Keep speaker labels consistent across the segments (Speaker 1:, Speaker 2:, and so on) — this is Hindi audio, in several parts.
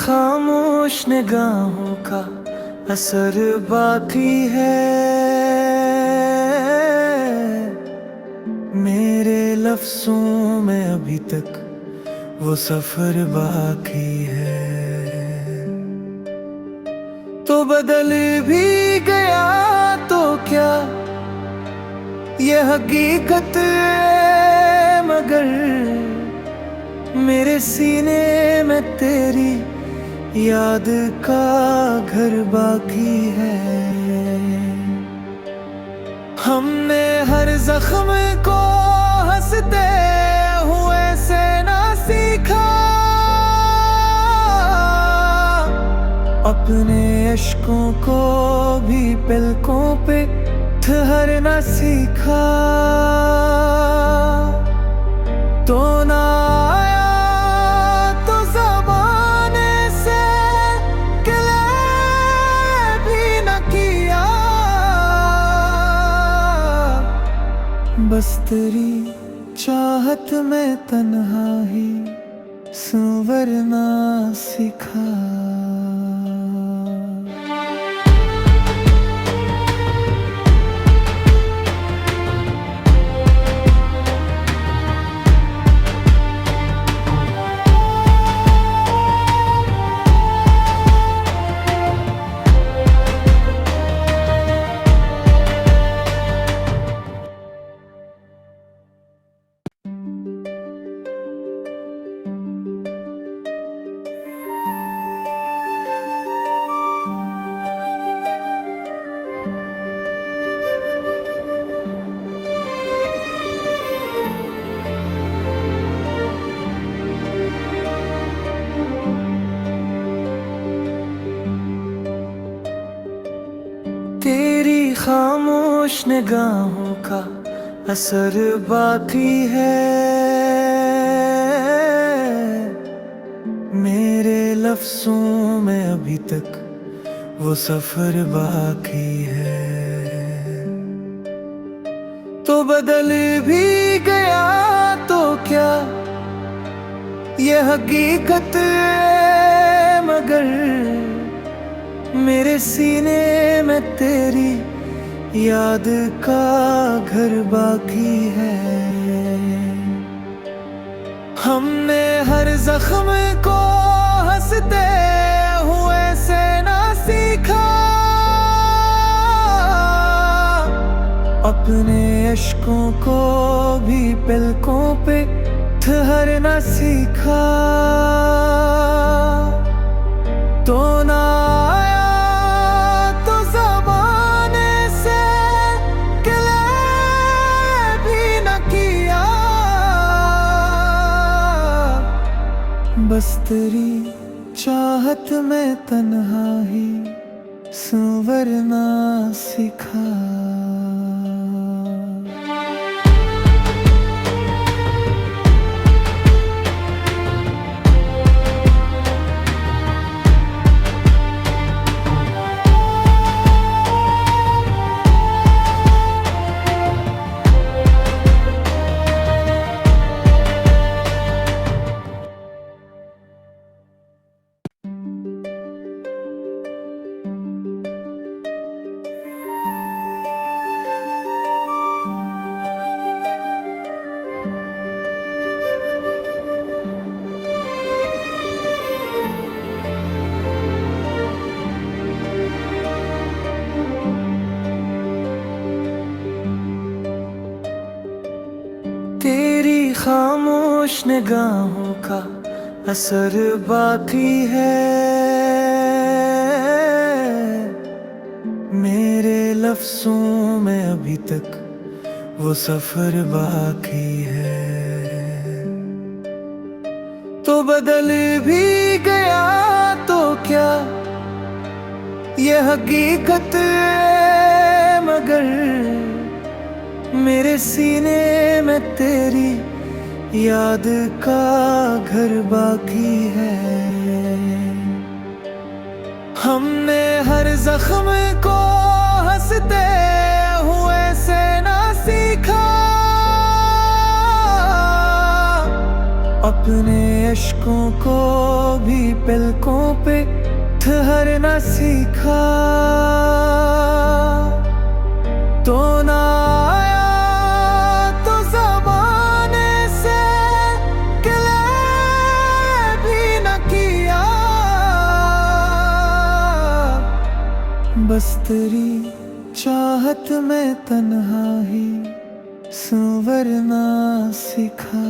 Speaker 1: खामोश निगाहों का असर बाकी है। मेरे लफ्जों में अभी तक वो सफर बाकी है। तो बदल भी गया तो क्या ये हकीकत है, मगर मेरे सीने में तेरी याद का घर बाकी है। हमने हर जख्म को हंसते हुए से ना सीखा, अपने अश्कों को भी पलकों पे ठहरना सीखा। तो ना बस तेरी चाहत में तन्हा ही संवरना सीखा। तेरी खामोश निगाहों का असर बाकी है। मेरे लफ्जों में अभी तक वो सफर बाकी है। तो बदल भी गया तो क्या ये हकीकत है, मगर मेरे सीने में तेरी याद का घर बाकी है। हमने हर जख्म को हंसते हुए से ना सीखा, अपने अश्कों को भी पलकों पे ठहरना सीखा। तो ना बस तेरी चाहत में तन्हा ही संवरना सीखा। तेरी खामोश निगाहों का असर बाकी है। मेरे लफ्जों में अभी तक वो सफर बाकी है। तो बदल भी गया तो क्या ये हकीकत है, मगर मेरे सीने में तेरी याद का घर बाकी है। हमने हर जख्म को हंसते हुए से ना सीखा, अपने अश्कों को भी पलकों पे ठहरना सीखा, तो ना आया तो ज़माने से गिले भी न किया, बस तेरी चाहत में तन्हा ही संवरना सीखा।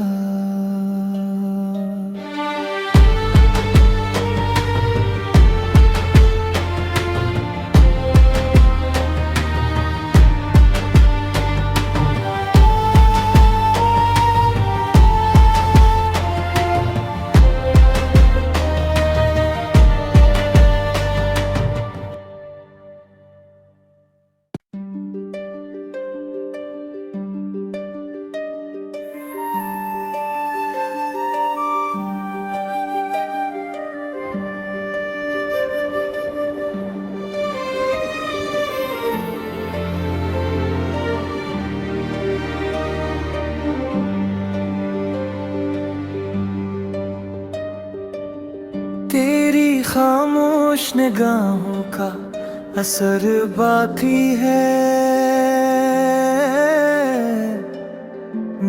Speaker 1: तेरी खामोश निगाहों का असर बाकी है,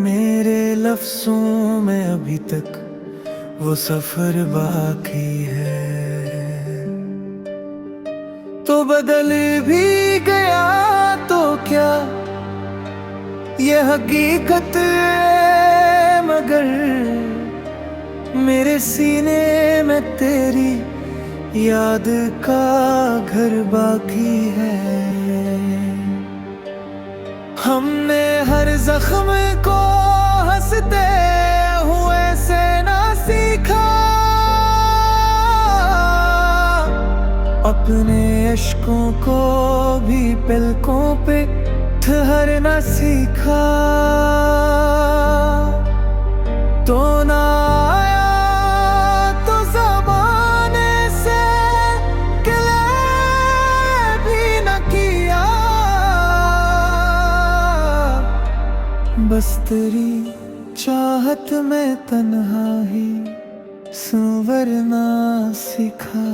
Speaker 1: मेरे लफ्ज़ों में अभी तक वो सफर बाकी है। तो बदल भी गया तो क्या ये हकीकत है, मगर मेरे सीने में तेरी याद का घर बाकी है। हमने हर जख्म को हंसते हुए से ना सीखा, अपने अश्कों को भी पलकों पे ठहरना सीखा, तो ना बस तेरी चाहत में तन्हा ही संवरना सीखा।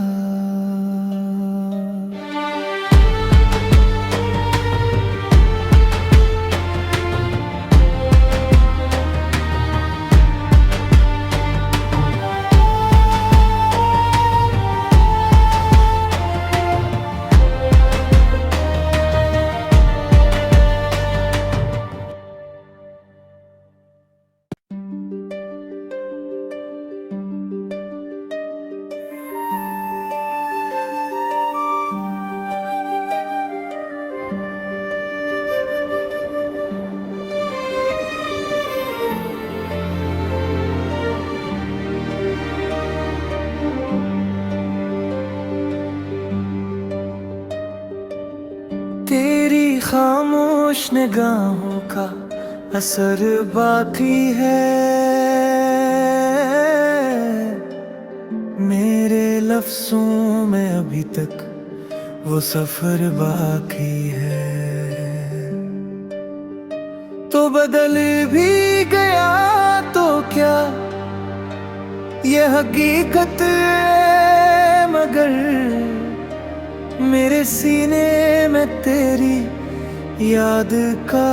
Speaker 1: तेरी खामोश निगाहों का असर बाकी है, मेरे लफ्ज़ों में अभी तक वो सफर बाकी है। तो बदल भी गया तो क्या ये हकीकत है, मगर मेरे सीने में तेरी याद का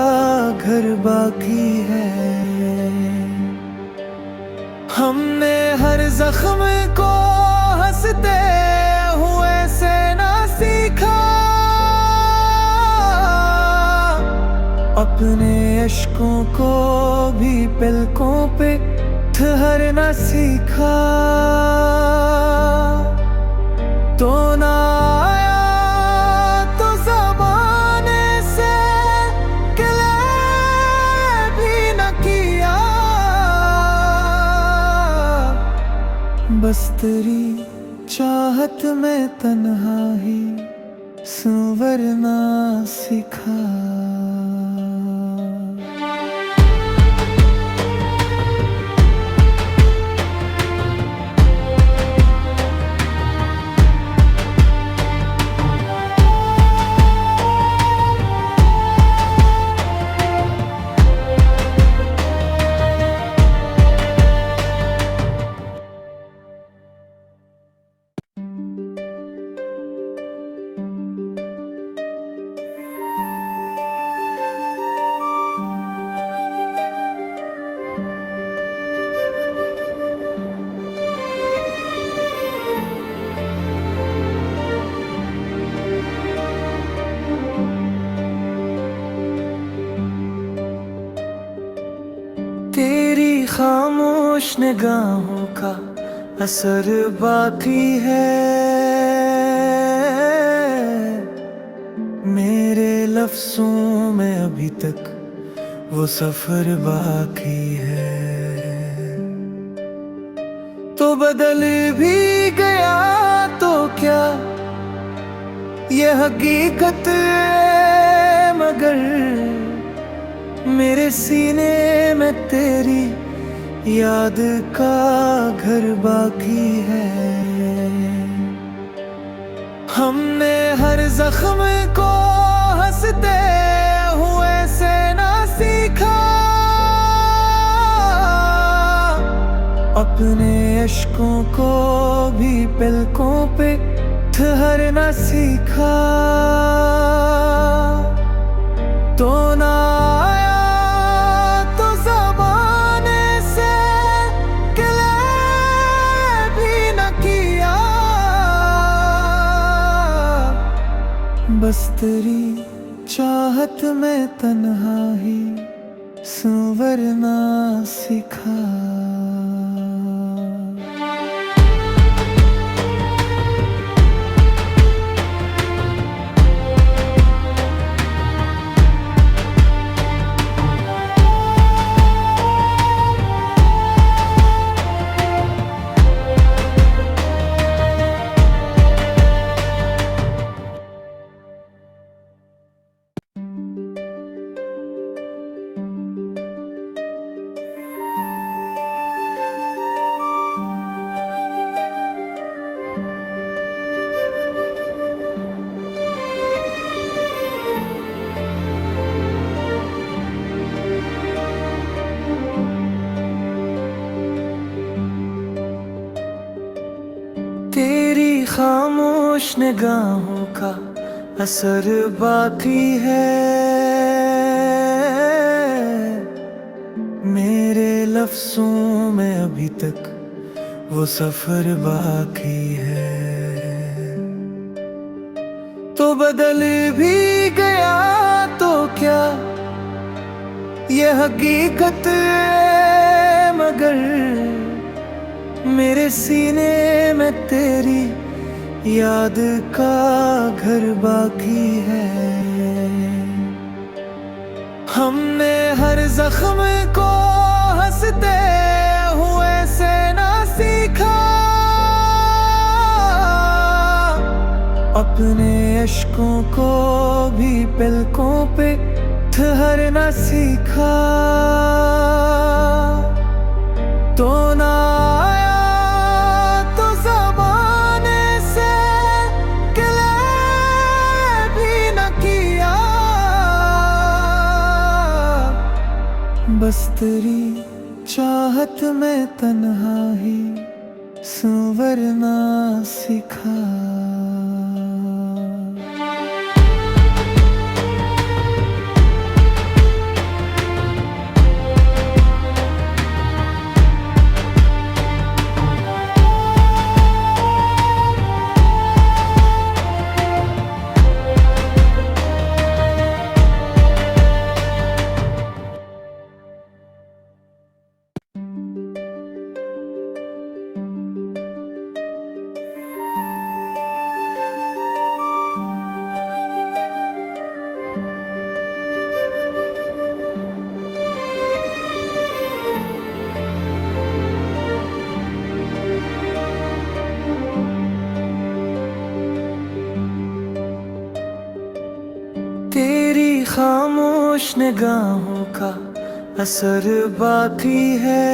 Speaker 1: घर बाकी है। हमने हर जख्म को हंसते हुए से ना सीखा, अपने अश्कों को भी पलकों पे ठहरना सीखा, तो ना बस तेरी चाहत में तन्हा ही संवरना सीखा। खामोश निगाहों का असर बाकी है, मेरे लफ्जों में अभी तक वो सफर बाकी है। तो बदल भी गया तो क्या ये हकीकत है, मगर मेरे सीने में तेरी याद का घर बाकी है। हमने हर जख्म को हंसते हुए से ना सीखा, अपने अश्कों को भी पलकों पे ठहरना सीखा। तो ना आया तो ज़माने से गिले भी न किया, बस तेरी चाहत में तन्हा ही संवरना सीखा। तेरी खामोश निगाहों का असर बाकी है, मेरे लफ्जों में अभी तक वो सफर बाकी है। तो बदल भी गया तो क्या ये हकीकत है, मगर मेरे सीने में तेरी याद का घर बाकी है। हमने हर जख्म को हंसते हुए से ना सीखा, अपने अश्कों को भी पलकों पे ठहरना सीखा। तो ना बस तेरी चाहत में तन्हा ही संवरना सीखा। तेरी खामोश निगाहों का असर बाकी है,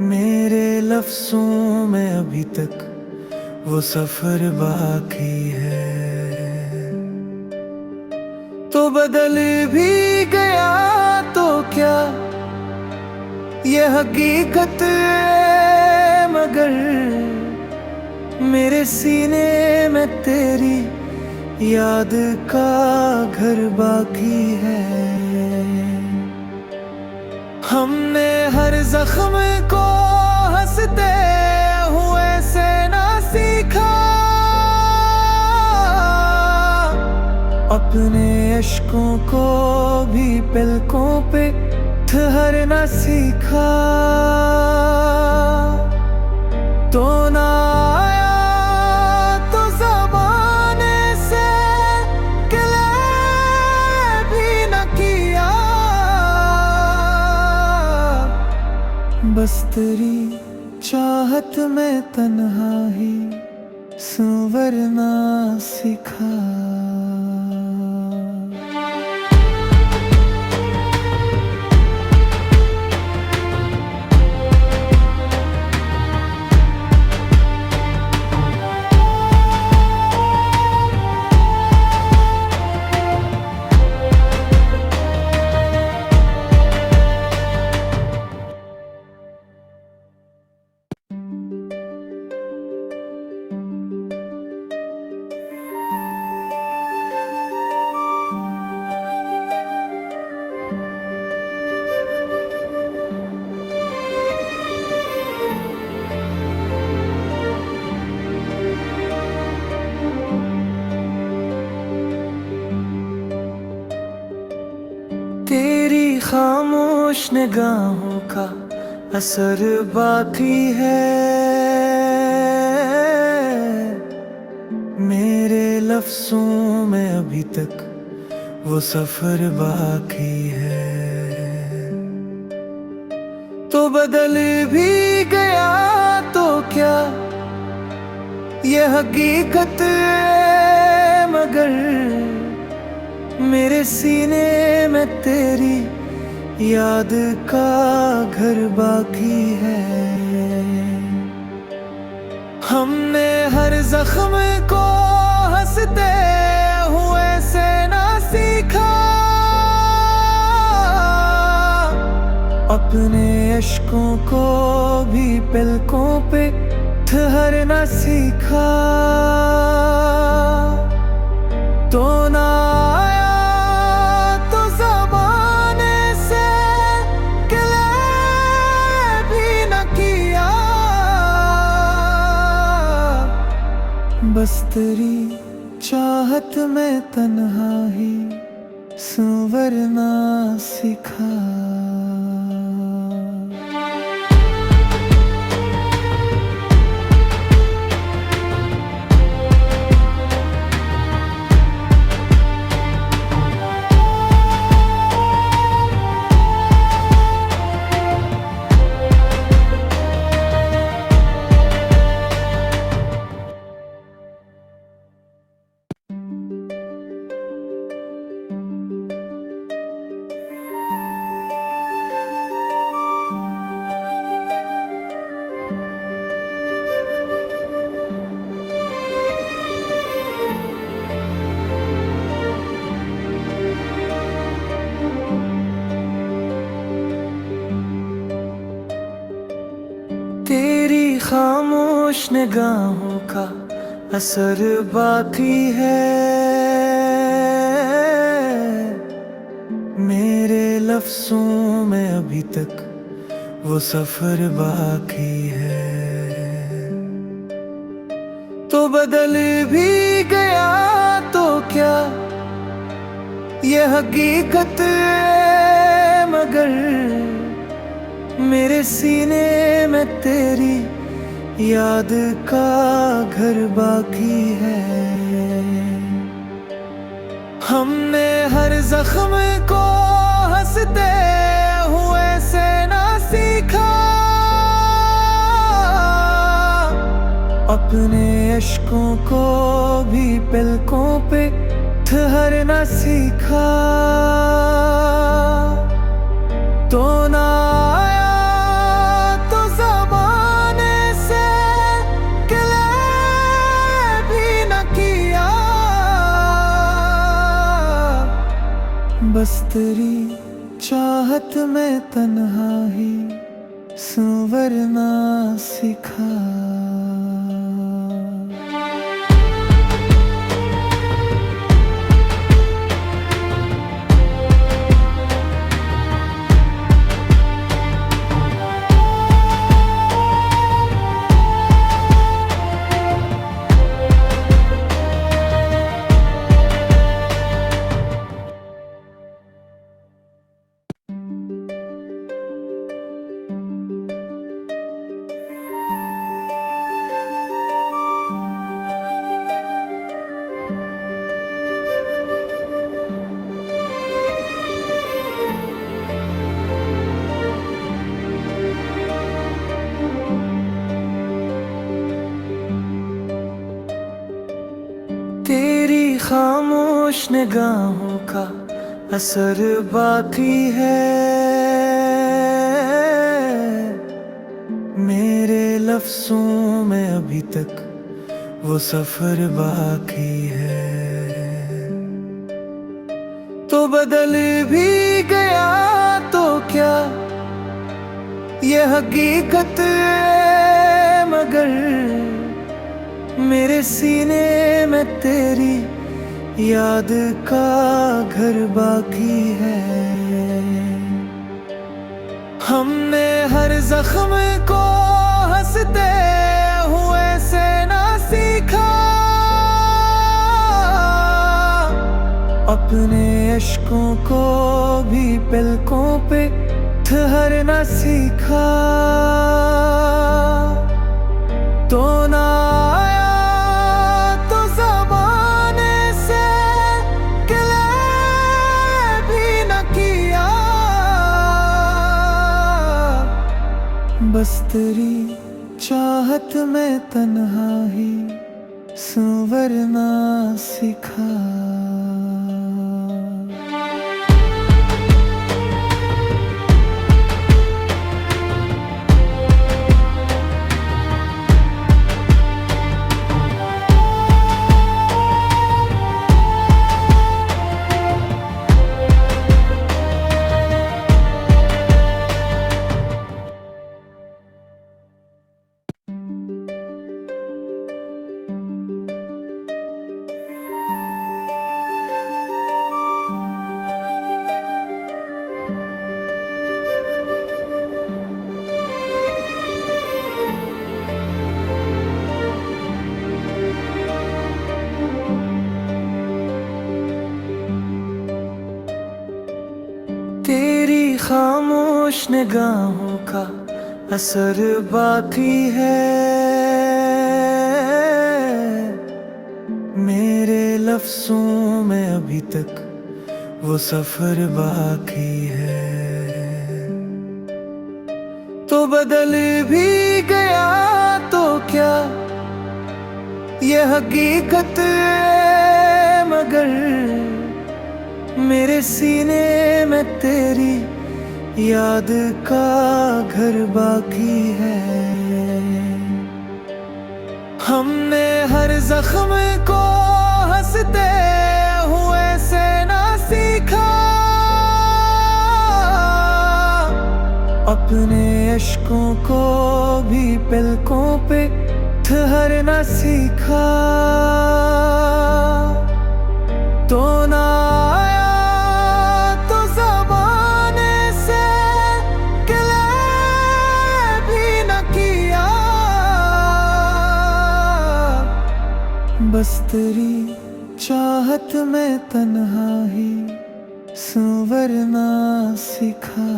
Speaker 1: मेरे लफ्जों में अभी तक वो सफर बाकी है। तो बदल भी गया तो क्या ये हकीकत है, मगर मेरे सीने में तेरी याद का घर बाकी है। हमने हर जख्म को हंसते हुए से ना सीखा, अपने अश्कों को भी पलकों पे ठहरना सीखा तो ना आया तो ज़माने से गिले भी न किया, बस तेरी चाहत में तन्हा ही संवरना सीखा। तेरी खामोश निगाहों का असर बाकी है, मेरे लफ्जों में अभी तक वो सफर बाकी है। तो बदल भी गया तो क्या ये हकीकत है, मगर मेरे सीने में तेरी याद का घर बाकी है। हमने हर जख्म को हंसते हुए से ना सीखा, अपने अश्कों को भी पलकों पे ठहरना सीखा तो ना बस तेरी चाहत में तन्हा ही संवरना सीखा। तेरी खामोश निगाहों का असर बाकी है, मेरे लफ्जों में अभी तक वो सफर बाकी है। तो बदल भी गया तो क्या ये हकीकत है, मगर मेरे सीने में तेरी याद का घर बाकी है। हमने हर जख्म को हंसते हुए से ना सीखा, अपने अश्कों को भी पलकों पे ठहरना सीखा तो ना बस तेरी चाहत में तन्हा ही संवरना सीखा। तेरी खामोश निगाहों का असर बाकी है, मेरे लफ्जों में अभी तक वो सफर बाकी है। तो बदल भी गया तो क्या ये हकीकत है, मगर मेरे सीने में तेरी याद का घर बाकी है। हमने हर जख्म को हंसते हुए से ना सीखा, अपने अश्कों को भी पलकों पे ठहरना सीखा। तो ना आया तो ज़माने से गिले भी न किया, बस तेरी चाहत में तन्हा ही संवरना सीखा। तेरी खामोश निगाहों का असर बाकी है, मेरे लफ्जों में अभी तक वो सफर बाकी है। तो बदल भी गया तो क्या ये हकीकत है, मगर मेरे सीने में तेरी याद का घर बाकी है। हमने हर जख्म को हंसते हुए से ना सीखा, अपने अश्कों को भी पलकों पे ठहरना सीखा। तो ना बस तेरी चाहत में तन्हा ही संवरना सीखा।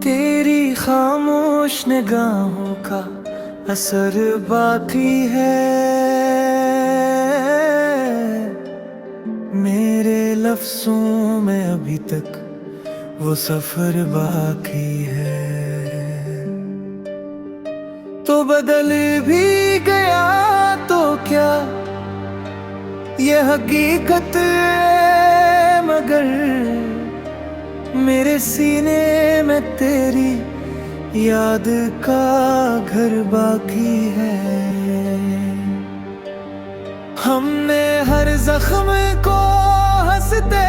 Speaker 1: तेरी खामोश निगाहों का असर बाकी है, मेरे लफ्जों में अभी तक वो सफर बाकी है। तो बदल भी गया तो क्या ये हकीकत है, मगर मेरे सीने में तेरी याद का घर बाकी है। हमने हर जख्म को हंसते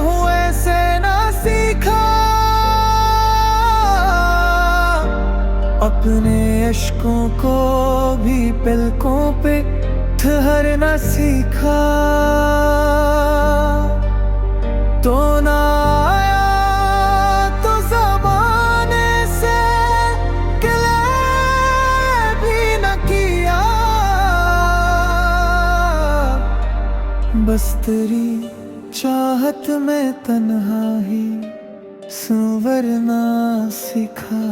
Speaker 1: हुए से ना सीखा, अपने अश्कों को भी पलकों पे ठहरना सीखा। तो ना आया तो ज़माने से गिले भी न किया, बस तेरी चाहत में तन्हा ही संवरना सीखा।